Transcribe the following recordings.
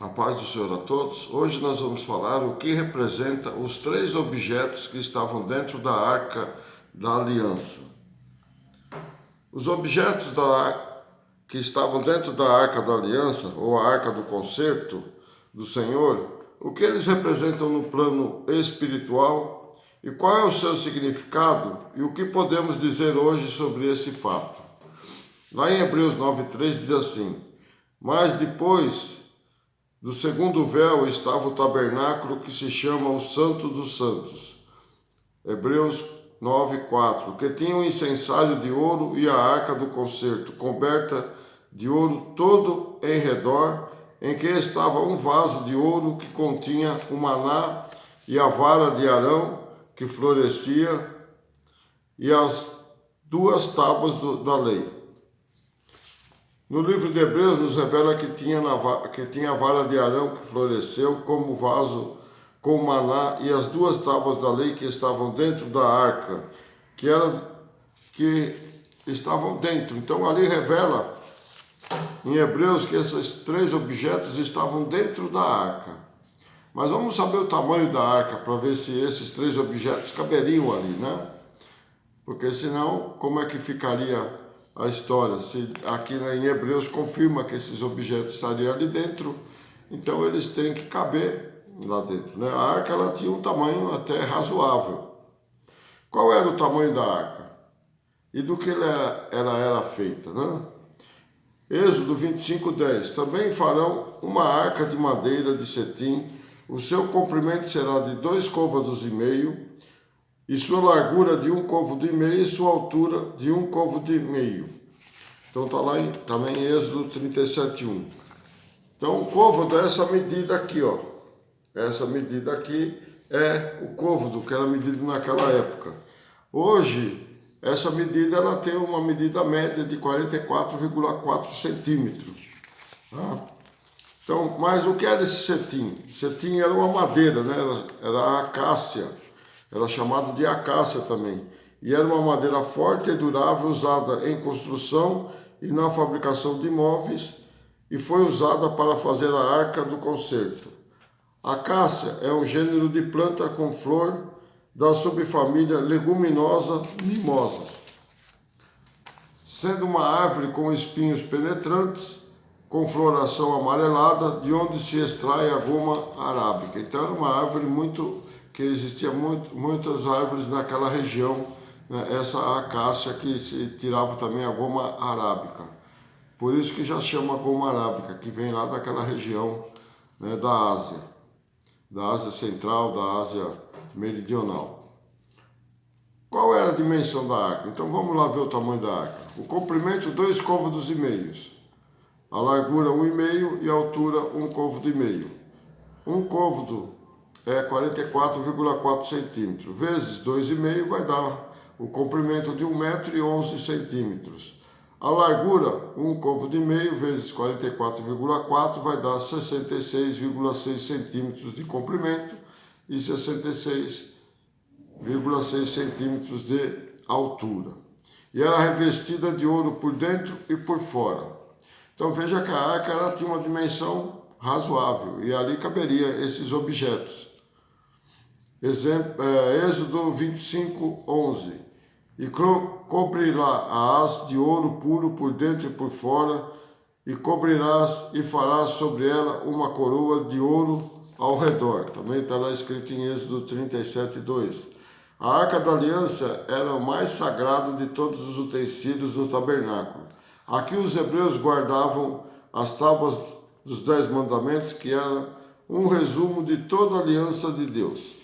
A paz do Senhor a todos. Hoje nós vamos falar o que representa os três objetos que estavam dentro da Arca da Aliança. Os objetos que estavam dentro da Arca da Aliança, ou a Arca do Concerto do Senhor, o que eles representam no plano espiritual e qual é o seu significado e o que podemos dizer hoje sobre esse fato. Lá em Hebreus 9:3 diz assim: mas depois do segundo véu estava o tabernáculo que se chama o Santo dos Santos. Hebreus 9:4, que tinha um incensário de ouro e a arca do concerto, coberta de ouro todo em redor, em que estava um vaso de ouro que continha o maná e a vara de Arão que florescia e as duas tábuas da lei. No livro de Hebreus nos revela que tinha a vara de Arão que floresceu como vaso com maná e as duas tábuas da lei que estavam dentro da arca, que estavam dentro. Então ali revela em Hebreus que esses três objetos estavam dentro da arca. Mas vamos saber o tamanho da arca para ver se esses três objetos caberiam ali, né? Porque senão, como é que ficaria a história? Se aqui em Hebreus confirma que esses objetos estariam ali dentro, então eles têm que caber lá dentro, né? A arca ela tinha um tamanho até razoável. Qual era o tamanho da arca? E do que ela era feita, né? Êxodo 25:10. Também farão uma arca de madeira de cetim, o seu comprimento será de 2,5 côvados, e sua largura de 1,5 côvado e sua altura de 1,5 côvado. Então está lá também em Êxodo 37:1. Então o côvado é essa medida aqui, ó. Essa medida aqui é o côvado que era medido naquela época. Hoje, essa medida ela tem uma medida média de 44,4 centímetros. Tá? Então, mas o que era esse cetim? Cetim era uma madeira, né? Era a acácia. Era chamado de acácia também. E era uma madeira forte e durável usada em construção e na fabricação de móveis e foi usada para fazer a arca do concerto. A acácia é um gênero de planta com flor da subfamília leguminosa mimosas, sendo uma árvore com espinhos penetrantes, com floração amarelada, de onde se extrai a goma arábica. Então era uma árvore que existia muitas árvores naquela região, né? Essa acácia que se tirava também a goma arábica. Por isso que já chama goma arábica, que vem lá daquela região, né, da Ásia Central, da Ásia Meridional. Qual era a dimensão da arca? Então vamos lá ver o tamanho da arca. O comprimento 2,5 côvados, a largura 1,5 e a altura 1,5 côvado. 1 côvado é 44,4 centímetros, vezes 2,5 vai dar o comprimento de 1,11 metros. A largura, 1,5 côvado vezes 44,4 vai dar 66,6 centímetros de comprimento e 66,6 centímetros de altura. E era revestida de ouro por dentro e por fora. Então veja que a arca ela tinha uma dimensão razoável e ali caberia esses objetos. Êxodo 25:11. E cobrirá a haste de ouro puro por dentro e por fora, e cobrirás e farás sobre ela uma coroa de ouro ao redor. Também está lá escrito em Êxodo 37:2. A Arca da Aliança era o mais sagrado de todos os utensílios do tabernáculo. Aqui os hebreus guardavam as tábuas dos 10 mandamentos, que era um resumo de toda a aliança de Deus.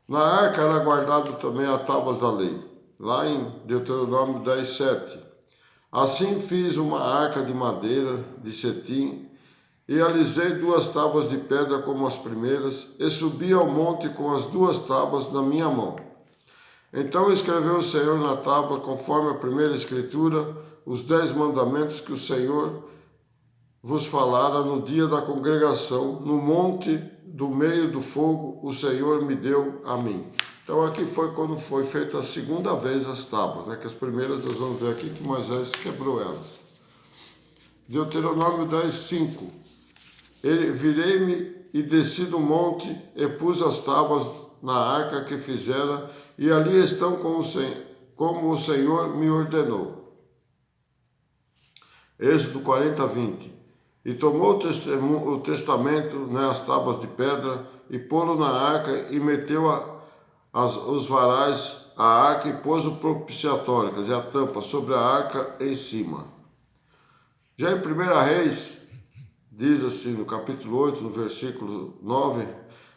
Na arca era guardado também a tábuas da lei, lá em Deuteronômio 10:7. Assim fiz uma arca de madeira, de cetim, e alisei 2 tábuas de pedra como as primeiras, e subi ao monte com as 2 tábuas na minha mão. Então escreveu o Senhor na tábua, conforme a primeira escritura, os 10 mandamentos que o Senhor vos falara no dia da congregação, no monte do meio do fogo, o Senhor me deu a mim. Então aqui foi quando foi feita a segunda vez as tábuas, né? Que as primeiras nós vamos ver aqui que Moisés quebrou elas. Deuteronômio 10:5. Virei-me e desci do monte e pus as tábuas na arca que fizera, e ali estão como o Senhor me ordenou. Êxodo 40, 20. E tomou o testamento, as tábuas de pedra, e pô-lo na arca, e meteu os varais a arca, e pôs o propiciatório, quer dizer, a tampa, sobre a arca em cima. Já em 1 Reis, diz assim, no capítulo 8, no versículo 9,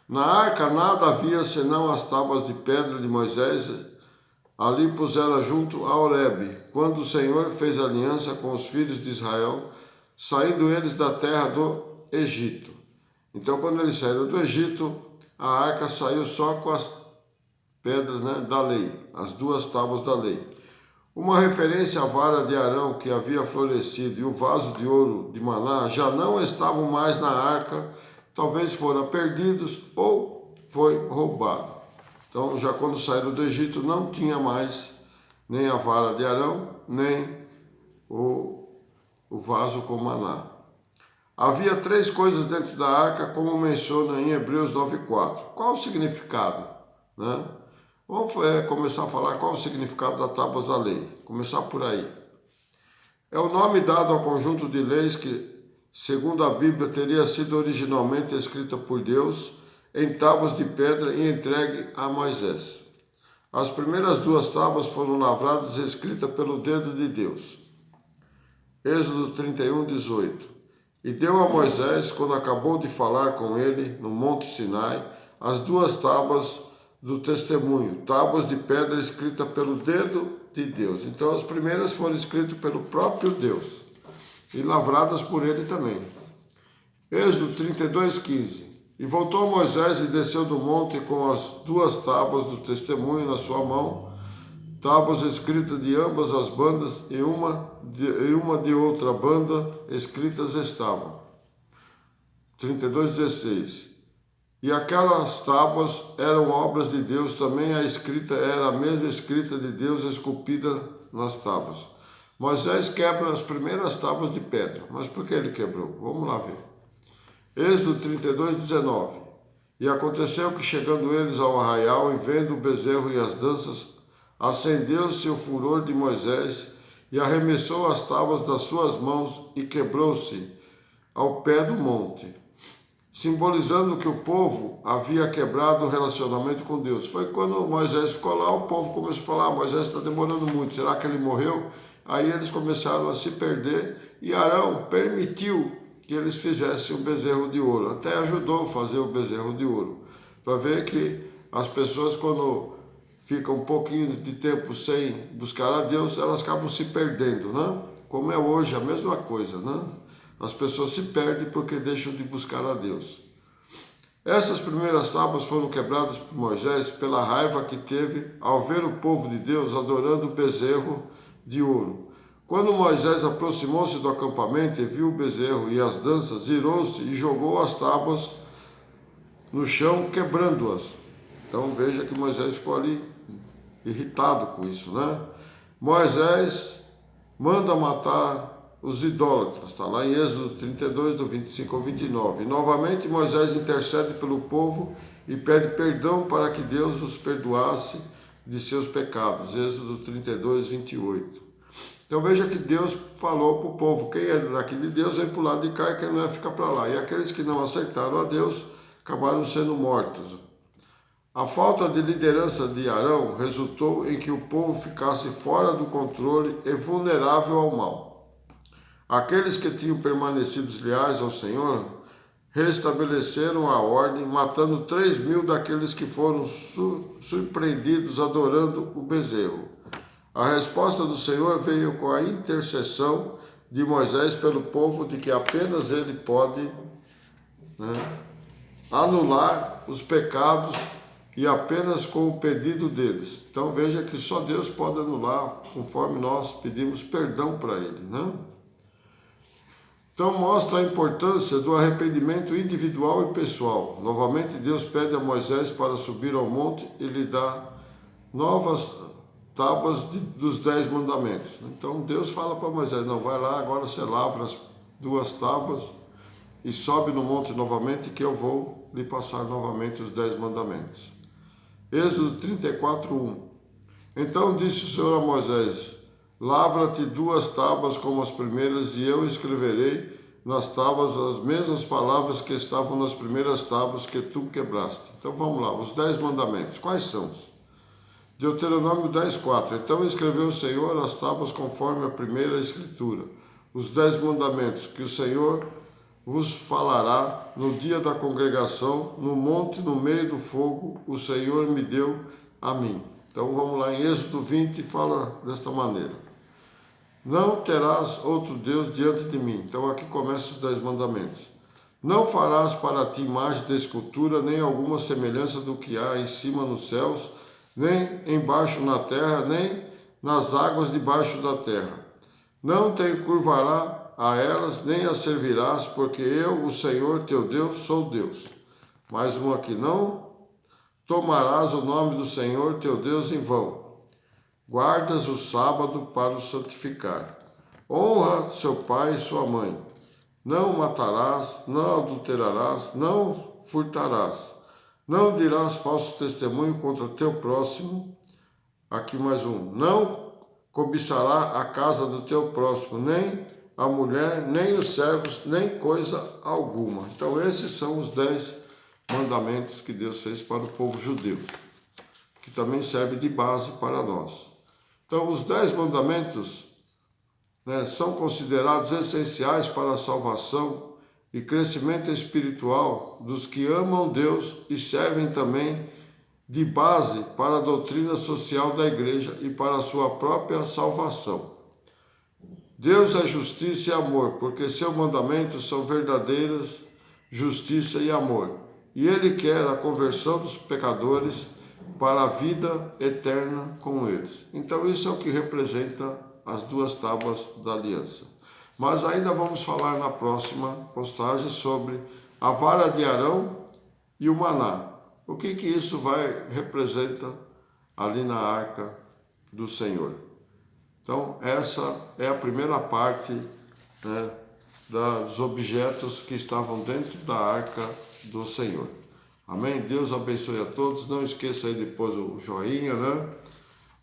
na arca nada havia senão as tábuas de pedra de Moisés, ali pusera junto a Horebe, quando o Senhor fez aliança com os filhos de Israel, saindo eles da terra do Egito. Então, quando eles saíram do Egito, a arca saiu só com as pedras, da lei, as 2 tábuas da lei. Uma referência à vara de Arão que havia florescido e o vaso de ouro de Maná já não estavam mais na arca, talvez foram perdidos ou foi roubado. Então, já quando saíram do Egito, não tinha mais nem a vara de Arão, nem o vaso com maná. Havia 3 coisas dentro da arca, como menciona em Hebreus 9,4. Qual o significado? Vamos começar a falar qual o significado das tábuas da lei. Começar por aí. É o nome dado ao conjunto de leis que, segundo a Bíblia, teria sido originalmente escrita por Deus em tábuas de pedra e entregue a Moisés. As primeiras 2 tábuas foram lavradas e escritas pelo dedo de Deus. Êxodo 31, 18. E deu a Moisés, quando acabou de falar com ele, no Monte Sinai, as 2 tábuas do testemunho, tábuas de pedra escritas pelo dedo de Deus. Então as primeiras foram escritas pelo próprio Deus e lavradas por ele também. Êxodo 32, 15. E voltou Moisés e desceu do monte com as 2 tábuas do testemunho na sua mão, tábuas escritas de ambas as bandas, e uma de outra banda escritas estavam. 32, 16. E aquelas tábuas eram obras de Deus, também a escrita era a mesma escrita de Deus esculpida nas tábuas. Moisés quebra as primeiras tábuas de pedra. Mas por que ele quebrou? Vamos lá ver. Êxodo 32, 19. E aconteceu que, chegando eles ao arraial e vendo o bezerro e as danças, acendeu-se o furor de Moisés e arremessou as tábuas das suas mãos e quebrou-se ao pé do monte, simbolizando que o povo havia quebrado o relacionamento com Deus. Foi quando Moisés ficou lá, o povo começou a falar: Moisés está demorando muito, será que ele morreu? Aí eles começaram a se perder e Arão permitiu que eles fizessem um bezerro de ouro, até ajudou a fazer o bezerro de ouro, para ver que as pessoas, quando ficam um pouquinho de tempo sem buscar a Deus, elas acabam se perdendo, Como é hoje, a mesma coisa, As pessoas se perdem porque deixam de buscar a Deus. Essas primeiras tábuas foram quebradas por Moisés pela raiva que teve ao ver o povo de Deus adorando o bezerro de ouro. Quando Moisés aproximou-se do acampamento e viu o bezerro e as danças, irou-se e jogou as tábuas no chão, quebrando-as. Então veja que Moisés ficou ali irritado com isso, Moisés manda matar os idólatras, está lá em Êxodo 32, do 25 ao 29. E novamente Moisés intercede pelo povo e pede perdão para que Deus os perdoasse de seus pecados. Êxodo 32, 28. Então veja que Deus falou para o povo: quem é daqui de Deus vem para o lado de cá, e quem não é fica para lá. E aqueles que não aceitaram a Deus acabaram sendo mortos. A falta de liderança de Arão resultou em que o povo ficasse fora do controle e vulnerável ao mal. Aqueles que tinham permanecido leais ao Senhor restabeleceram a ordem, matando 3.000 daqueles que foram surpreendidos adorando o bezerro. A resposta do Senhor veio com a intercessão de Moisés pelo povo, de que apenas ele pode anular os pecados, e apenas com o pedido deles. Então veja que só Deus pode anular, conforme nós pedimos perdão para ele, Então mostra a importância do arrependimento individual e pessoal. Novamente Deus pede a Moisés para subir ao monte e lhe dá novas tábuas dos 10 mandamentos. Então Deus fala para Moisés: não, vai lá, agora você lavra as 2 tábuas e sobe no monte novamente, que eu vou lhe passar novamente os 10 mandamentos. Êxodo 34, 1. Então disse o Senhor a Moisés: lavra-te 2 tábuas como as primeiras, e eu escreverei nas tábuas as mesmas palavras que estavam nas primeiras tábuas que tu quebraste. Então vamos lá, os 10 mandamentos. Quais são? Deuteronômio 10, 4. Então escreveu o Senhor as tábuas conforme a primeira escritura, os 10 mandamentos que o Senhor vos falará no dia da congregação, no monte, no meio do fogo, o Senhor me deu a mim. Então vamos lá, em Êxodo 20 fala desta maneira: não terás outro Deus diante de mim. Então aqui começam os 10 mandamentos. Não farás para ti imagem de escultura, nem alguma semelhança do que há em cima nos céus, nem embaixo na terra, nem nas águas debaixo da terra. Não te encurvará a elas, nem as servirás, porque eu, o Senhor teu Deus, sou Deus. Mais um aqui: não tomarás o nome do Senhor teu Deus em vão. Guardas o sábado para o santificar. Honra seu pai e sua mãe. Não matarás, não adulterarás, não furtarás. Não dirás falso testemunho contra teu próximo. Aqui mais um: não cobiçará a casa do teu próximo, nem a mulher, nem os servos, nem coisa alguma. Então esses são os 10 mandamentos que Deus fez para o povo judeu, que também serve de base para nós. Então os 10 mandamentos, são considerados essenciais para a salvação e crescimento espiritual dos que amam Deus, e servem também de base para a doutrina social da igreja e para a sua própria salvação. Deus é justiça e amor, porque seus mandamentos são verdadeiras justiça e amor, e Ele quer a conversão dos pecadores para a vida eterna com eles. Então isso é o que representa as 2 tábuas da aliança. Mas ainda vamos falar na próxima postagem sobre a vara de Arão e o maná. O que isso representa ali na arca do Senhor. Então essa é a primeira parte, dos objetos que estavam dentro da arca do Senhor. Amém? Deus abençoe a todos. Não esqueça aí depois o joinha,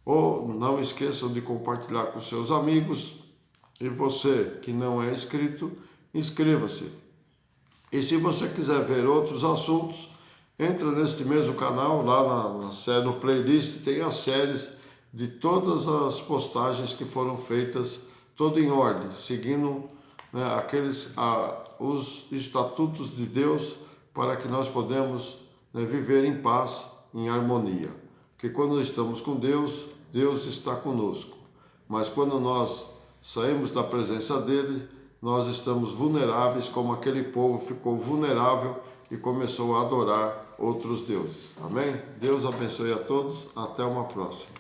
Ou não esqueçam de compartilhar com seus amigos. E você que não é inscrito, inscreva-se. E se você quiser ver outros assuntos, entra neste mesmo canal, lá na série, no playlist, tem as séries de todas as postagens que foram feitas, tudo em ordem, seguindo os estatutos de Deus, para que nós podemos viver em paz, em harmonia. Porque quando estamos com Deus, Deus está conosco. Mas quando nós saímos da presença dele, nós estamos vulneráveis, como aquele povo ficou vulnerável e começou a adorar outros deuses. Amém? Deus abençoe a todos. Até uma próxima.